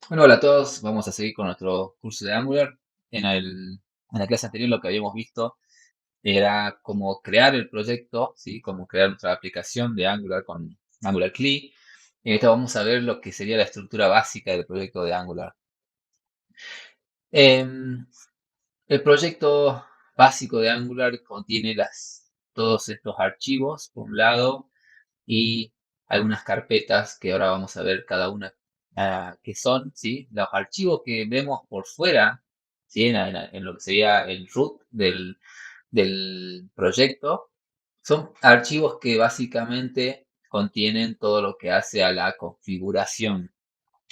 Bueno, hola a todos, vamos a seguir con nuestro curso de Angular. En la clase anterior lo que habíamos visto era cómo crear el proyecto, ¿sí? Cómo crear nuestra aplicación de Angular con Angular CLI. Y ahorita vamos a ver lo que sería la estructura básica del proyecto de Angular. Em, el proyecto básico de Angular contiene todos estos archivos, por un lado, y algunas carpetas que ahora vamos a ver cada una que son, ¿sí? Los archivos que vemos por fuera, ¿sí? En lo que sería el root del proyecto, son archivos que básicamente contienen todo lo que hace a la configuración,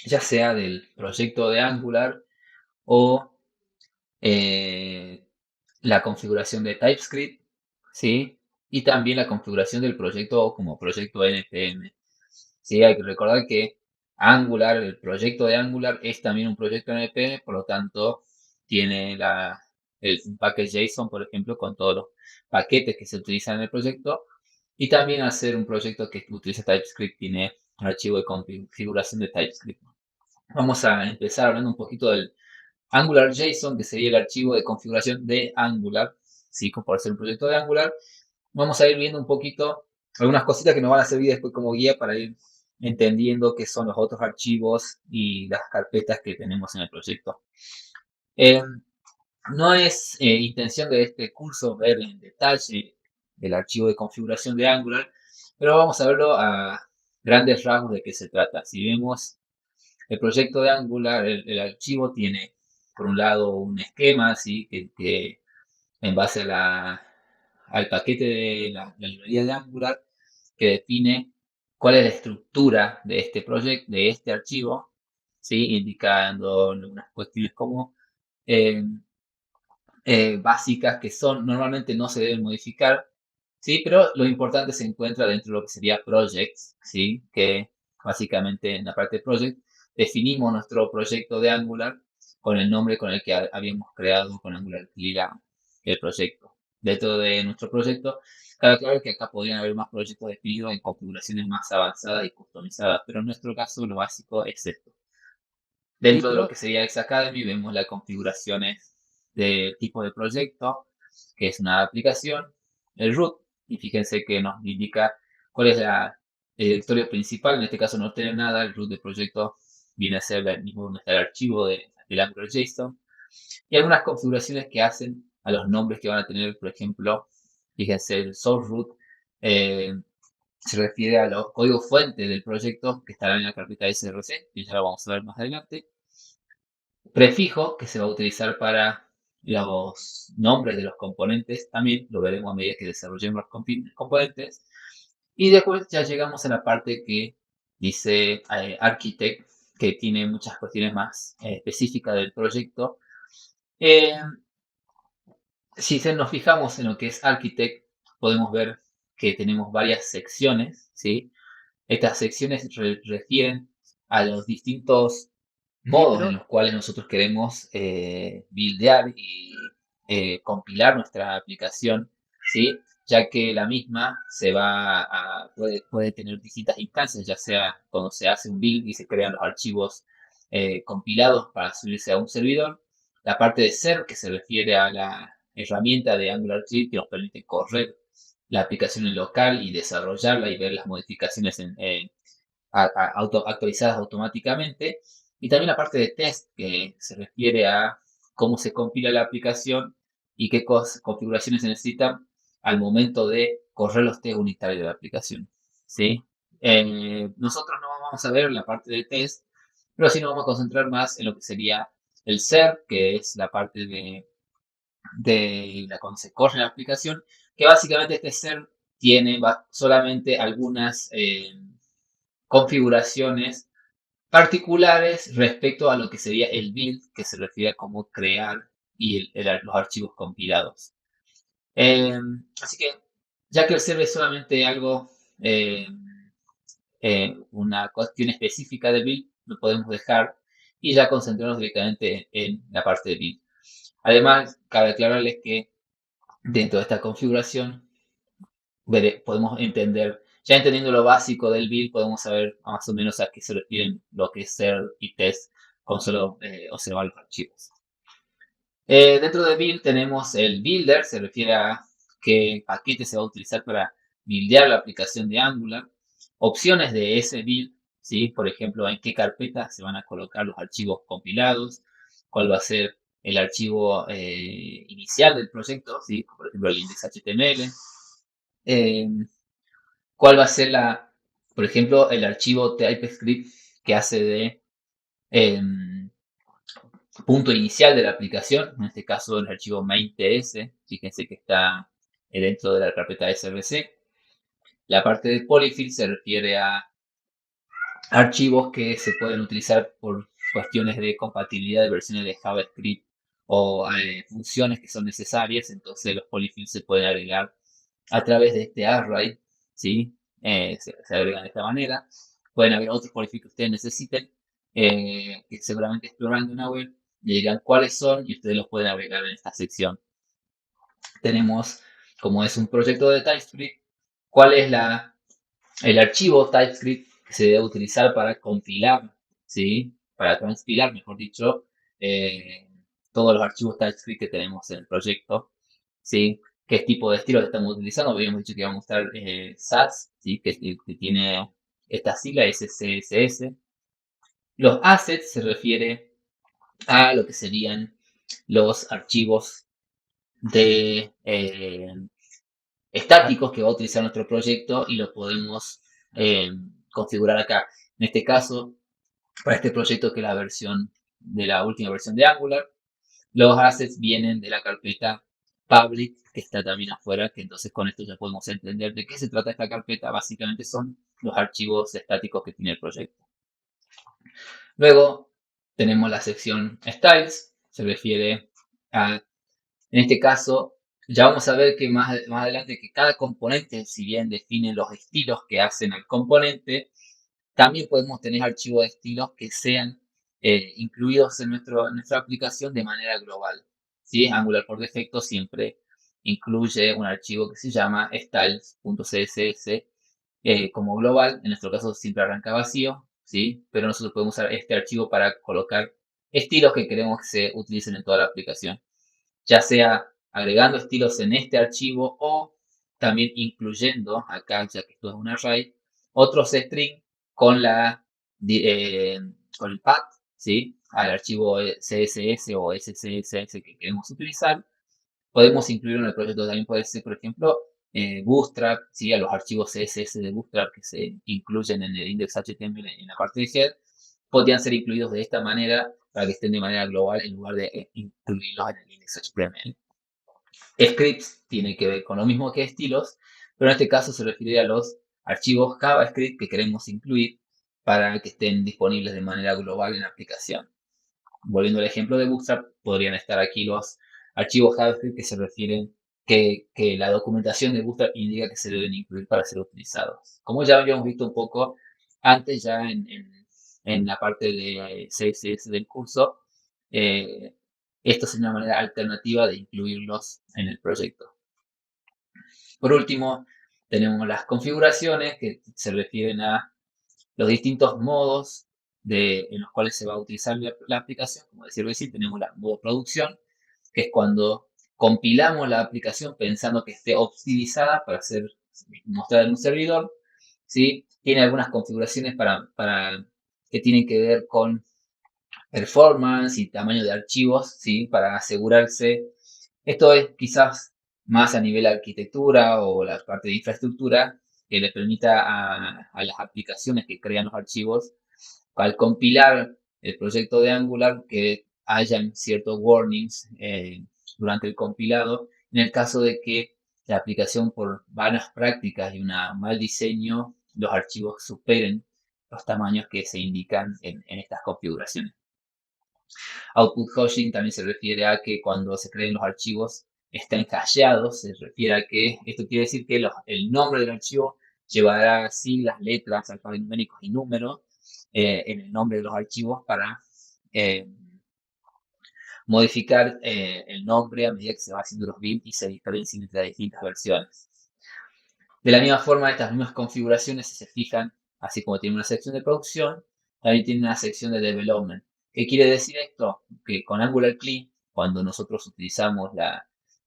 ya sea del proyecto de Angular o la configuración de TypeScript, ¿sí? Y también la configuración del proyecto como proyecto NPM. Sí, hay que recordar que Angular, el proyecto de Angular es también un proyecto NPM, por lo tanto tiene un package JSON, por ejemplo, con todos los paquetes que se utilizan en el proyecto. Y también al ser un proyecto que utiliza TypeScript, tiene un archivo de configuración de TypeScript. Vamos a empezar hablando un poquito del Angular JSON, que sería el archivo de configuración de Angular, ¿sí? Por ser un proyecto de Angular. Vamos a ir viendo un poquito algunas cositas que nos van a servir después como guía para ir entendiendo qué son los otros archivos y las carpetas que tenemos en el proyecto. Eh, no es intención de este curso ver en detalle el archivo de configuración de Angular, pero vamos a verlo a grandes rasgos de qué se trata. Si vemos el proyecto de Angular, el archivo tiene, por un lado, un esquema, ¿sí? Que en base al paquete de la librería de Angular, que define cuál es la estructura de este proyecto, de este archivo, ¿sí? Indicando unas cuestiones como eh, básicas que son normalmente no se deben modificar, ¿sí? Pero lo importante se encuentra dentro de lo que sería projects, ¿sí? Que básicamente en la parte de project definimos nuestro proyecto de Angular con el nombre con el que habíamos creado con Angular Lila el proyecto. Dentro de nuestro proyecto, claro que acá podrían haber más proyectos definidos en configuraciones más avanzadas y customizadas, pero en nuestro caso lo básico es esto. Sí, Dentro de lo pero que sería Xacademy vemos las configuraciones de tipo de proyecto, que es una aplicación, el root, y fíjense que nos indica cuál es el directorio principal, en este caso no tiene nada, el root del proyecto viene a ser el mismo donde está el archivo del Angular JSON, y algunas configuraciones que hacen a los nombres que van a tener, por ejemplo, fíjense, el source root eh, se refiere a los códigos fuentes del proyecto que estarán en la carpeta src, y ya lo vamos a ver más adelante. Prefijo que se va a utilizar para los nombres de los componentes, también lo veremos a medida que desarrollemos los componentes. Y después ya llegamos a la parte que dice Architect, que tiene muchas cuestiones más específicas del proyecto. Eh, si nos fijamos en lo que es Architect, podemos ver que tenemos varias secciones, ¿sí? Estas secciones refieren a los distintos sí, modos en pero los cuales nosotros queremos buildear y compilar nuestra aplicación, ¿sí? Ya que la misma puede tener distintas instancias, ya sea cuando se hace un build y se crean los archivos compilados para subirse a un servidor. La parte de ser, que se refiere a la herramienta de AngularJS que nos permite correr la aplicación en local y desarrollarla y ver las modificaciones actualizadas automáticamente. Y también la parte de test, que se refiere a cómo se compila la aplicación y qué configuraciones se necesitan al momento de correr los test unitarios de la aplicación. ¿Sí? Nosotros no vamos a ver la parte de test, pero sí nos vamos a concentrar más en lo que sería el ser, que es la parte de cuando se corre la aplicación, que básicamente este ser tiene solamente algunas configuraciones particulares respecto a lo que sería el build, que se refiere a cómo crear y los archivos compilados. Eh, Así que, ya que el server es solamente algo, eh, una cuestión específica del build, lo podemos dejar y ya concentrarnos directamente en la parte de build. Además, cabe aclararles que dentro de esta configuración podemos entender, ya entendiendo lo básico del build, podemos saber más o menos a qué se refieren lo que es ser y test con solo observar los archivos. Dentro de build tenemos el builder, se refiere a qué paquete se va a utilizar para buildear la aplicación de Angular. Opciones de ese build, ¿sí? Por ejemplo, en qué carpeta se van a colocar los archivos compilados, cuál va a ser el archivo inicial del proyecto, ¿sí? Por ejemplo, el index.html. Eh, cuál va a ser por ejemplo, el archivo TypeScript que hace de em, punto inicial de la aplicación, en este caso el archivo main.ts, fíjense que está dentro de la carpeta src. La parte de polyfill se refiere a archivos que se pueden utilizar por cuestiones de compatibilidad de versiones de JavaScript o funciones que son necesarias, entonces los polyfills se pueden agregar a través de este array, ¿sí? Se agregan de esta manera. Pueden haber otros polyfills que ustedes necesiten, que seguramente explorando una web le dirán cuáles son y ustedes los pueden agregar en esta sección. Tenemos, como es un proyecto de TypeScript, cuál es el archivo TypeScript que se debe utilizar para compilar, ¿sí? Para transpilar, mejor dicho, eh, todos los archivos TypeScript que tenemos en el proyecto, ¿sí? ¿Qué tipo de estilo estamos utilizando? Habíamos dicho que vamos a usar Sass, ¿sí? Que tiene esta sigla SCSS. Los assets se refiere a lo que serían los archivos de estáticos que va a utilizar nuestro proyecto y lo podemos configurar acá. En este caso, para este proyecto que es la versión de la última versión de Angular, los assets vienen de la carpeta public que está también afuera, que entonces con esto ya podemos entender de qué se trata esta carpeta. Básicamente son los archivos estáticos que tiene el proyecto. Luego tenemos la sección styles, se refiere a, en este caso, ya vamos a ver que más adelante que cada componente, si bien define los estilos que hacen al componente, también podemos tener archivos de estilos que sean incluidos en nuestra aplicación de manera global. ¿Sí? Angular por defecto siempre incluye un archivo que se llama styles.css como global. En nuestro caso siempre arranca vacío, ¿sí? Pero nosotros podemos usar este archivo para colocar estilos que queremos que se utilicen en toda la aplicación, ya sea agregando estilos en este archivo o también incluyendo acá, ya que esto es un array, otros strings con con el path, ¿sí? Al archivo CSS o SCSS que queremos utilizar. Podemos incluir en el proyecto, también puede ser, por ejemplo, Bootstrap, ¿sí? A los archivos CSS de Bootstrap que se incluyen en el index.html en la parte de head, podrían ser incluidos de esta manera para que estén de manera global en lugar de incluirlos en el index.html. Scripts tiene que ver con lo mismo que estilos, pero en este caso se refiere a los archivos JavaScript que queremos incluir para que estén disponibles de manera global en la aplicación. Volviendo al ejemplo de Bootstrap, podrían estar aquí los archivos JavaScript que se refieren que la documentación de Bootstrap indica que se deben incluir para ser utilizados. Como ya habíamos visto un poco antes, ya en la parte de CSS del curso, eh, esto es una manera alternativa de incluirlos en el proyecto. Por último, tenemos las configuraciones que se refieren a los distintos modos en los cuales se va a utilizar la aplicación. Como decir, tenemos la modo producción, que es cuando compilamos la aplicación pensando que esté optimizada para ser mostrada en un servidor. ¿Sí? Tiene algunas configuraciones que tienen que ver con performance y tamaño de archivos, ¿sí? Para asegurarse. Esto es quizás más a nivel arquitectura o la parte de infraestructura que le permita a las aplicaciones que crean los archivos, al compilar el proyecto de Angular, que hayan ciertos warnings durante el compilado, en el caso de que la aplicación por vanas prácticas y un mal diseño, los archivos superen los tamaños que se indican en estas configuraciones. Output hashing también se refiere a que cuando se creen los archivos están hasheados, se refiere a que esto quiere decir que el nombre del archivo llevará siglas, letras, alfanuméricos y números en el nombre de los archivos para modificar el nombre a medida que se va haciendo los builds y se diferencien entre las distintas versiones. De la misma forma, estas mismas configuraciones, si se fijan, así como tiene una sección de producción, también tiene una sección de development. ¿Qué quiere decir esto? Que con Angular CLI, cuando nosotros utilizamos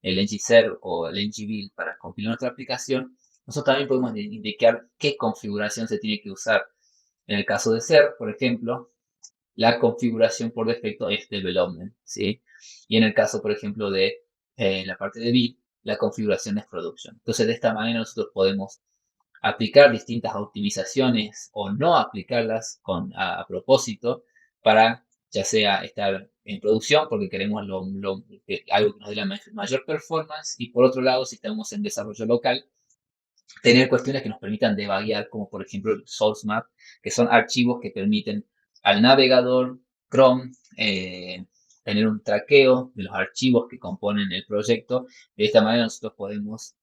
el ngServe o el ngBuild para compilar nuestra aplicación, nosotros también podemos indicar qué configuración se tiene que usar. En el caso de Serve, por ejemplo, la configuración por defecto es Development, ¿sí? Y en el caso, por ejemplo, de la parte de Build, la configuración es Production. Entonces, de esta manera nosotros podemos aplicar distintas optimizaciones o no aplicarlas a propósito para ya sea estar en producción porque queremos algo que nos dé la mayor performance y por otro lado, si estamos en desarrollo local, tener cuestiones que nos permitan debuguear, como por ejemplo el source map, que son archivos que permiten al navegador Chrome tener un traqueo de los archivos que componen el proyecto. De esta manera nosotros podemos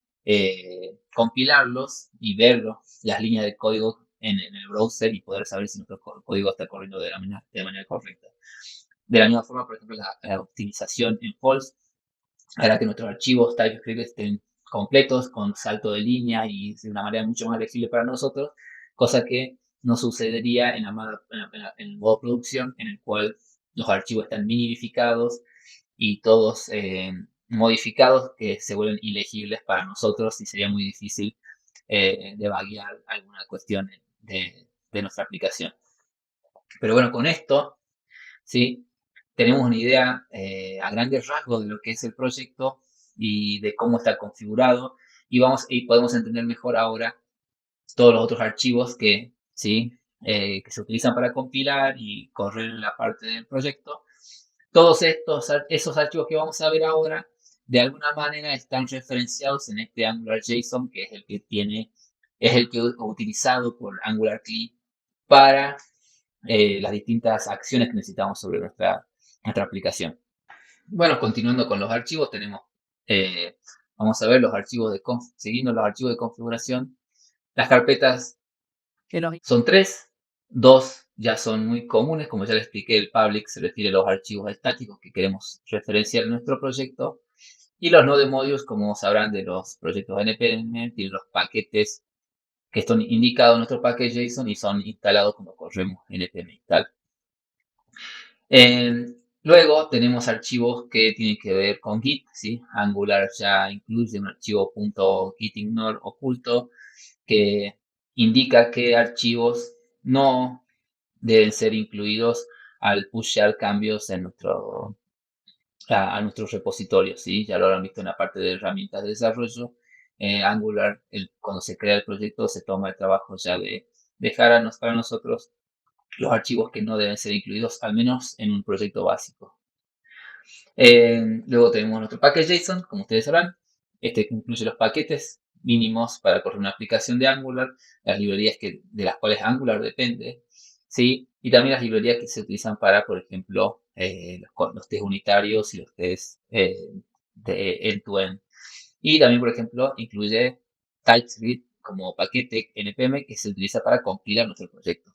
compilarlos y ver las líneas de código en el browser y poder saber si nuestro código está corriendo de manera correcta. De la misma forma, por ejemplo, la optimización en false hará que nuestros archivos TypeScript estén completos, con salto de línea y de una manera mucho más legible para nosotros, cosa que no sucedería en el modo producción, en el cual los archivos están minificados y todos modificados que se vuelven ilegibles para nosotros y sería muy difícil debuguear alguna cuestión de nuestra aplicación. Pero bueno, con esto, ¿sí? Tenemos una idea a grandes rasgos de lo que es el proyecto y de cómo está configurado y podemos entender mejor ahora todos los otros archivos ¿sí? Que se utilizan para compilar y correr en la parte del proyecto. Todos esos archivos que vamos a ver ahora, de alguna manera están referenciados en este AngularJSON, que es el que es utilizado por Angular CLI para las distintas acciones que necesitamos sobre nuestra aplicación. Bueno, continuando con los archivos, vamos a ver los archivos siguiendo los archivos de configuración. Las carpetas son tres, dos ya son muy comunes, como ya les expliqué, el public se refiere a los archivos estáticos que queremos referenciar en nuestro proyecto, y los node modules, como sabrán de los proyectos NPM, tienen los paquetes que están indicados en nuestro package JSON y son instalados cuando corremos npm install. Luego tenemos archivos que tienen que ver con Git, ¿sí? Angular ya incluye un archivo .gitignore oculto que indica qué archivos no deben ser incluidos al pushear cambios a nuestros repositorios, ¿sí? Ya lo habrán visto en la parte de herramientas de desarrollo. Angular, cuando se crea el proyecto, se toma el trabajo ya de dejar para nosotros los archivos que no deben ser incluidos, al menos en un proyecto básico. Luego tenemos nuestro package JSON, como ustedes sabrán. Este incluye los paquetes mínimos para correr una aplicación de Angular, las librerías de las cuales Angular depende, ¿sí? Y también las librerías que se utilizan para, por ejemplo, los test unitarios y los test de end-to-end. Y también, por ejemplo, incluye TypeScript como paquete npm que se utiliza para compilar nuestro proyecto,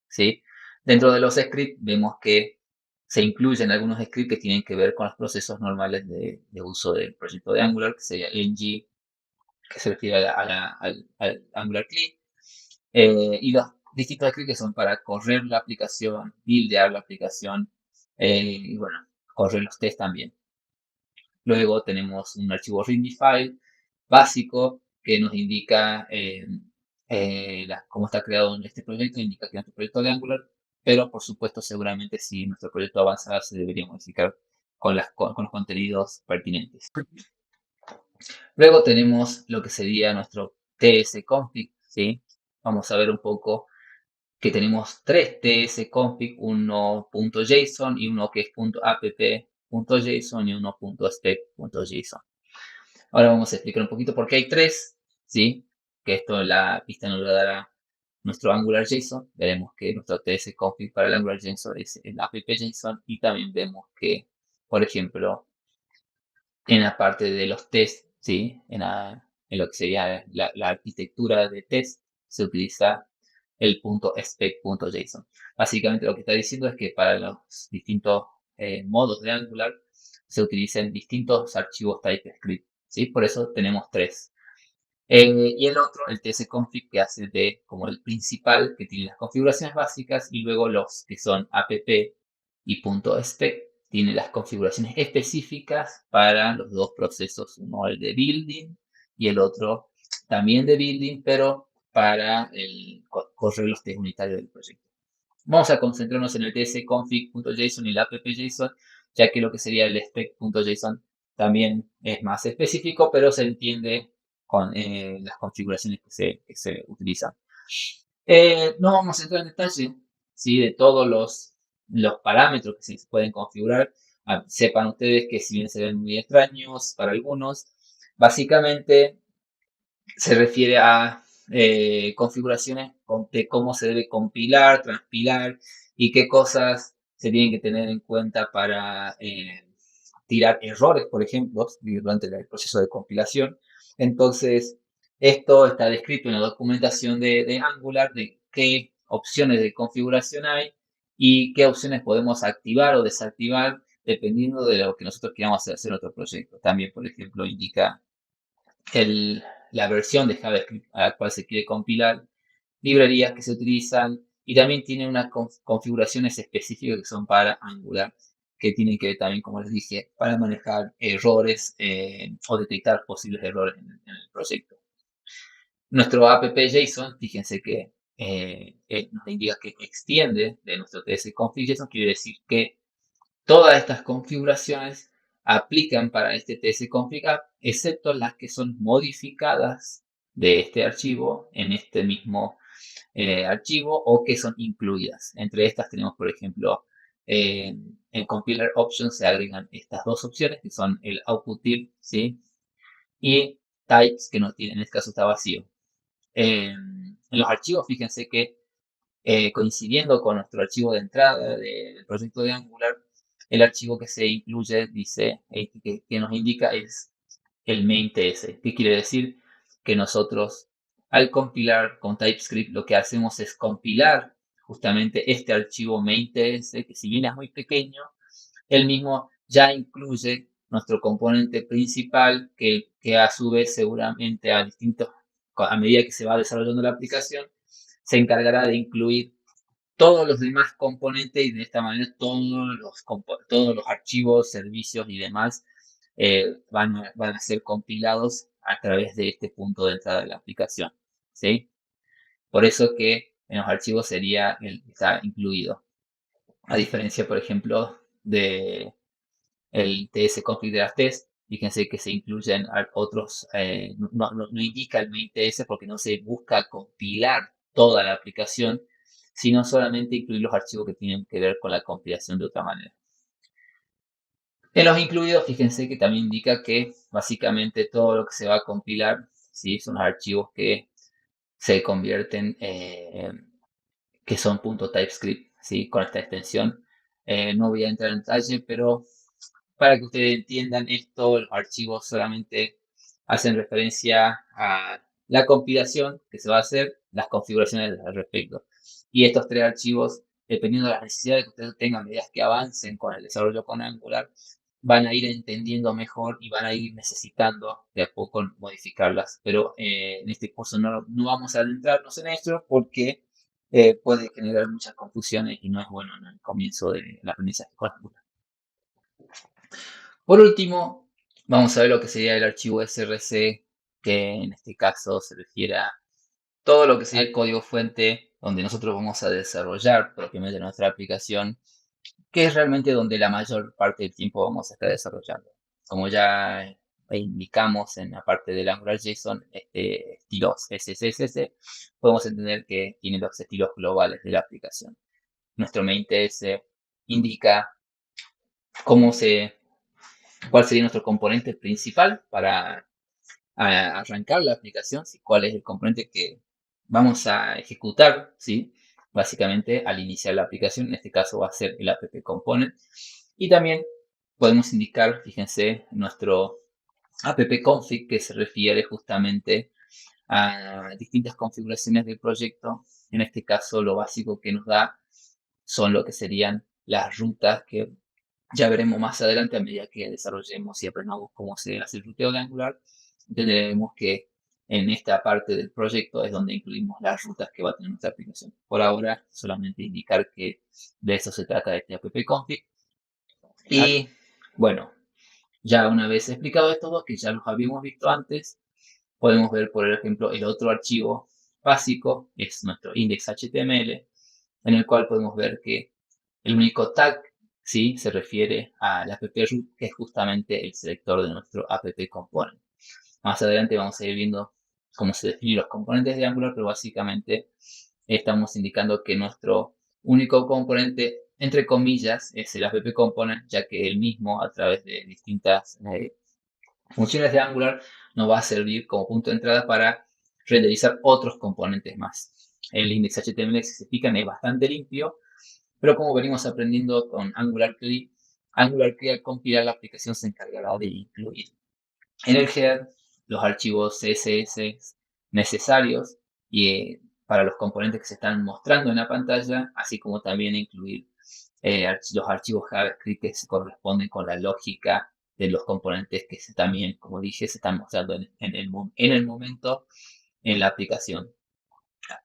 ¿sí? Dentro de los scripts vemos que se incluyen algunos scripts que tienen que ver con los procesos normales de uso del proyecto de Angular, que sería ng, que se refiere al Angular CLI, y los distintos scripts que son para correr la aplicación, buildear la aplicación, y bueno, correr los tests también. Luego tenemos un archivo README file básico que nos indica cómo está creado este proyecto, indica que es nuestro proyecto de Angular, pero por supuesto seguramente si nuestro proyecto avanza se debería modificar con los contenidos pertinentes. Luego tenemos lo que sería nuestro tsconfig, ¿sí? Vamos a ver un poco que tenemos tres tsconfig, uno .json y uno que es .app.json y uno .spec.json. Ahora vamos a explicar un poquito por qué hay tres, ¿sí? Que esto en la pista nos lo dará nuestro AngularJSON. Veremos que nuestro tsconfig para el AngularJSON es el app.json y también vemos que, por ejemplo, en la parte de los tests, ¿sí? En lo que sería la arquitectura de test, se utiliza el .spec.json. Básicamente lo que está diciendo es que para los distintos modos de Angular se utilicen distintos archivos TypeScript, ¿sí? Por eso tenemos tres. Y el otro, el tsconfig, que hace como el principal, que tiene las configuraciones básicas, y luego los que son app y .spec tiene las configuraciones específicas para los dos procesos, uno el de building y el otro también de building, pero para correr los test unitarios del proyecto. Vamos a concentrarnos en el tsconfig.json y el app.json, ya que lo que sería el spec.json también es más específico, pero se entiende con las configuraciones que se utilizan. No vamos a entrar en detalle, ¿sí? De todos los parámetros que se pueden configurar. Sepan ustedes que si bien se ven muy extraños para algunos, básicamente se refiere a configuraciones de cómo se debe compilar, transpilar y qué cosas se tienen que tener en cuenta para tirar errores, por ejemplo, durante el proceso de compilación. Entonces, esto está descrito en la documentación de Angular, de qué opciones de configuración hay y qué opciones podemos activar o desactivar dependiendo de lo que nosotros queramos hacer en nuestro proyecto. También, por ejemplo, indica la versión de JavaScript a la cual se quiere compilar, librerías que se utilizan y también tiene unas configuraciones específicas que son para Angular, que tienen que ver también, como les dije, para manejar errores o detectar posibles errores en el proyecto. Nuestro app.json, fíjense que nos indica que extiende de nuestro tsconfig.json, quiere decir que todas estas configuraciones aplican para este tsconfig app, excepto las que son modificadas de este archivo en este mismo archivo o que son incluidas. Entre estas tenemos, por ejemplo, en compiler options se agregan estas dos opciones que son el output div, ¿sí? Y types que no tiene, en este caso está vacío. En los archivos, fíjense que coincidiendo con nuestro archivo de entrada del proyecto de Angular, el archivo que se incluye, dice, que nos indica es el main.ts. ¿Qué quiere decir? Que nosotros al compilar con TypeScript lo que hacemos es compilar justamente este archivo main.ts, que si bien es muy pequeño, el mismo ya incluye nuestro componente principal que a su vez seguramente a medida que se va desarrollando la aplicación, se encargará de incluir todos los demás componentes y de esta manera todos los archivos, servicios y demás van a ser compilados a través de este punto de entrada de la aplicación, ¿sí? Por eso que en los archivos está incluido. A diferencia, por ejemplo, de el tsconfig de las test, fíjense que se incluyen otros, no indica el main TS porque no se busca compilar toda la aplicación, sino solamente incluir los archivos que tienen que ver con la compilación de otra manera. En los incluidos, fíjense que también indica que básicamente todo lo que se va a compilar, ¿sí? Son los archivos que se convierten, que son .typescript, ¿sí? Con esta extensión. No voy a entrar en detalle, pero para que ustedes entiendan esto, los archivos solamente hacen referencia a la compilación que se va a hacer, las configuraciones al respecto. Y estos tres archivos, dependiendo de las necesidades que ustedes tengan, a medida que avancen con el desarrollo con Angular, van a ir entendiendo mejor y van a ir necesitando de a poco modificarlas. Pero en este curso no vamos a adentrarnos en esto porque puede generar muchas confusiones y no es bueno en el comienzo del aprendizaje con Angular. Por último, vamos a ver lo que sería el archivo src, que en este caso se refiere a todo lo que sería el código fuente, donde nosotros vamos a desarrollar propiamente nuestra aplicación, que es realmente donde la mayor parte del tiempo vamos a estar desarrollando. Como ya indicamos en la parte del AngularJSON, estilos SSS, podemos entender que tiene los estilos globales de la aplicación. Nuestro main.ts indica cuál sería nuestro componente principal para arrancar la aplicación, ¿sí? Cuál es el componente que vamos a ejecutar, ¿sí? Básicamente al iniciar la aplicación, en este caso va a ser el app component. Y también podemos indicar, fíjense, nuestro app config que se refiere justamente a distintas configuraciones del proyecto. En este caso, lo básico que nos da son lo que serían las rutas que ya veremos más adelante a medida que desarrollemos y aprendamos cómo se hace el ruteo de Angular. Entenderemos que en esta parte del proyecto es donde incluimos las rutas que va a tener nuestra aplicación. Por ahora, solamente indicar que de eso se trata este app-config. Y bueno, ya una vez explicado esto, que ya los habíamos visto antes, podemos ver, por ejemplo, el otro archivo básico, es nuestro index.html, en el cual podemos ver que el único tag, ¿sí?, se refiere al app-root, que es justamente el selector de nuestro app-component. Más adelante vamos a ir viendo cómo se definen los componentes de Angular, pero básicamente estamos indicando que nuestro único componente, entre comillas, es el app-component, ya que el mismo, a través de distintas funciones de Angular, nos va a servir como punto de entrada para renderizar otros componentes más. El index.html, si se fijan, es bastante limpio, pero como venimos aprendiendo con Angular CLI, al compilar la aplicación se encargará de incluir en el header los archivos CSS necesarios y para los componentes que se están mostrando en la pantalla, así como también incluir los archivos JavaScript que se corresponden con la lógica de los componentes que también, como dije, se están mostrando en el momento en la aplicación.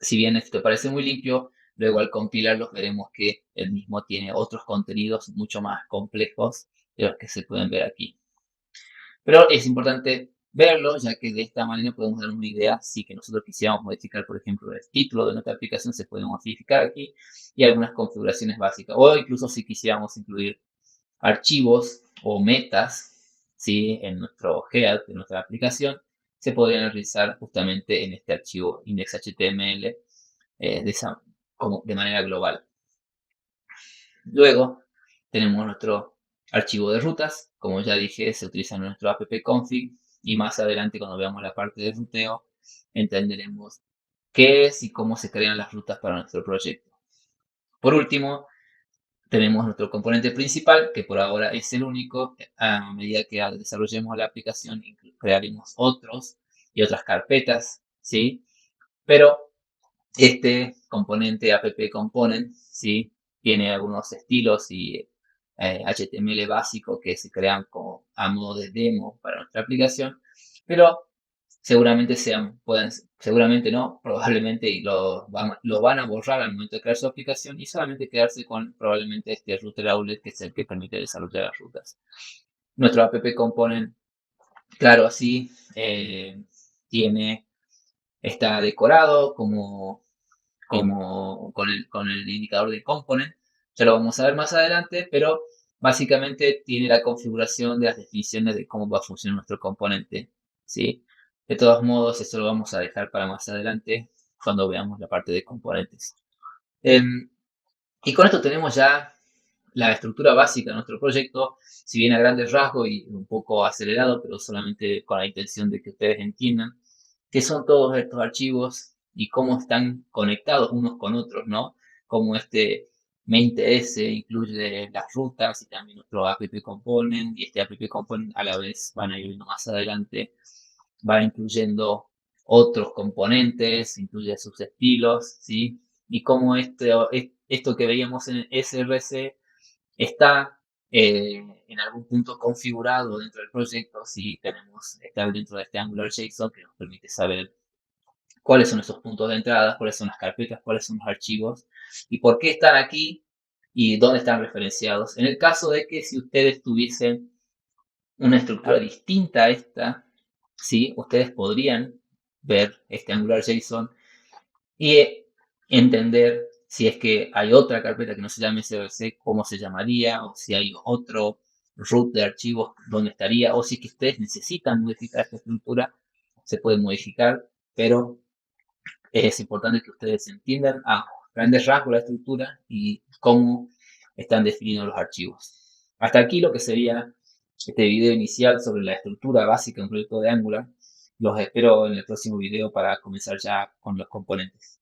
Si bien esto parece muy limpio, luego al compilarlos veremos que el mismo tiene otros contenidos mucho más complejos de los que se pueden ver aquí. Pero es importante verlo, ya que de esta manera podemos dar una idea. Si que nosotros quisiéramos modificar, por ejemplo, el título de nuestra aplicación, se puede modificar aquí y algunas configuraciones básicas. O incluso si quisiéramos incluir archivos o metas, ¿sí?, en nuestro head de nuestra aplicación, se podrían realizar justamente en este archivo index.html de manera global. Luego tenemos nuestro archivo de rutas. Como ya dije, se utiliza nuestro app-config y más adelante, cuando veamos la parte de ruteo, entenderemos qué es y cómo se crean las rutas para nuestro proyecto. Por último, tenemos nuestro componente principal, que por ahora es el único. A medida que desarrollemos la aplicación, crearemos otros y otras carpetas, ¿sí? Pero este componente app-component, ¿sí?, tiene algunos estilos y HTML básico que se crean como a modo de demo para nuestra aplicación, pero seguramente seguramente no, probablemente lo van a borrar al momento de crear su aplicación y solamente quedarse con probablemente este router outlet, que es el que permite desarrollar las rutas. Nuestro app-component, claro, así está decorado como con el indicador de component. Ya lo vamos a ver más adelante, pero básicamente tiene la configuración de las definiciones de cómo va a funcionar nuestro componente, ¿sí? De todos modos, esto lo vamos a dejar para más adelante cuando veamos la parte de componentes. Y con esto tenemos ya la estructura básica de nuestro proyecto, si bien a grandes rasgos y un poco acelerado, pero solamente con la intención de que ustedes entiendan qué son todos estos archivos y cómo están conectados unos con otros, ¿no? Como este main.ts incluye las rutas y también nuestro app-component, y este app-component a la vez, van a ir viendo más adelante, va incluyendo otros componentes, incluye sus estilos, ¿sí? Y cómo esto que veíamos en SRC está en algún punto configurado dentro del proyecto, si está dentro de este AngularJSON, que nos permite saber cuáles son esos puntos de entrada, cuáles son las carpetas, cuáles son los archivos y por qué están aquí y dónde están referenciados. En el caso de que si ustedes tuviesen una estructura distinta a esta, ¿sí?, ustedes podrían ver este AngularJSON y entender si es que hay otra carpeta que no se llame SRC, cómo se llamaría, o si hay otro root de archivos, dónde estaría, o si es que ustedes necesitan modificar esta estructura, se puede modificar, pero es importante que ustedes entiendan a grandes rasgos la estructura y cómo están definidos los archivos. Hasta aquí lo que sería este video inicial sobre la estructura básica de un proyecto de Angular. Los espero en el próximo video para comenzar ya con los componentes.